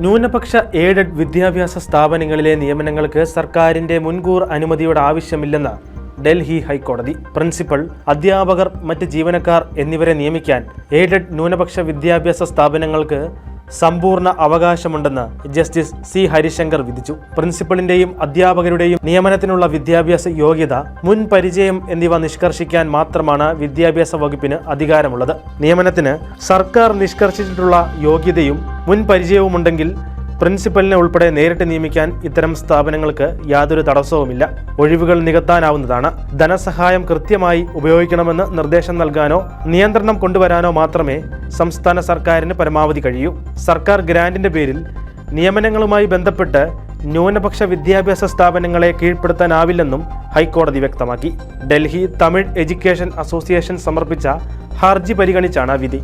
ന്യൂനപക്ഷ എയ്ഡഡ് വിദ്യാഭ്യാസ സ്ഥാപനങ്ങളിലെ നിയമനങ്ങൾക്ക് സർക്കാരിന്റെ മുൻകൂർ അനുമതിയുടെ ആവശ്യമില്ലെന്ന് ഡൽഹി ഹൈക്കോടതി. പ്രിൻസിപ്പൽ, അധ്യാപകർ, മറ്റ് ജീവനക്കാർ എന്നിവരെ നിയമിക്കാൻ എയ്ഡഡ് ന്യൂനപക്ഷ വിദ്യാഭ്യാസ സ്ഥാപനങ്ങൾക്ക് സമ്പൂർണ്ണ അവകാശമുണ്ടെന്ന് ജസ്റ്റിസ് സി ഹരിശങ്കർ വിധിച്ചു. പ്രിൻസിപ്പലിന്റെയും അധ്യാപകരുടെയും നിയമനത്തിനുള്ള വിദ്യാഭ്യാസ യോഗ്യത, മുൻ പരിചയം എന്നിവ നിഷ്കർഷിക്കാൻ മാത്രമാണ് വിദ്യാഭ്യാസ വകുപ്പിന് അധികാരമുള്ളത്. നിയമനത്തിന് സർക്കാർ നിഷ്കർഷിച്ചിട്ടുള്ള യോഗ്യതയും മുൻ പരിചയവുമുണ്ടെങ്കിൽ പ്രിൻസിപ്പലിനെ ഉൾപ്പെടെ നേരിട്ട് നിയമിക്കാൻ ഇത്തരം സ്ഥാപനങ്ങൾക്ക് യാതൊരു തടസ്സവുമില്ല. ഒഴിവുകൾ നികത്താനാവുന്നതാണ്. ധനസഹായം കൃത്യമായി ഉപയോഗിക്കണമെന്ന് നിർദ്ദേശം നൽകാനോ നിയന്ത്രണം കൊണ്ടുവരാനോ മാത്രമേ സംസ്ഥാന സർക്കാരിന് പരമാവധി കഴിയൂ. സർക്കാർ ഗ്രാന്റിന്റെ പേരിൽ നിയമനങ്ങളുമായി ബന്ധപ്പെട്ട് ന്യൂനപക്ഷ വിദ്യാഭ്യാസ സ്ഥാപനങ്ങളെ കീഴ്പ്പെടുത്താനാവില്ലെന്നും ഹൈക്കോടതി വ്യക്തമാക്കി. ഡൽഹി തമിഴ് എഡ്യൂക്കേഷൻ അസോസിയേഷൻ സമർപ്പിച്ച ഹർജി പരിഗണിച്ചാണ് വിധി.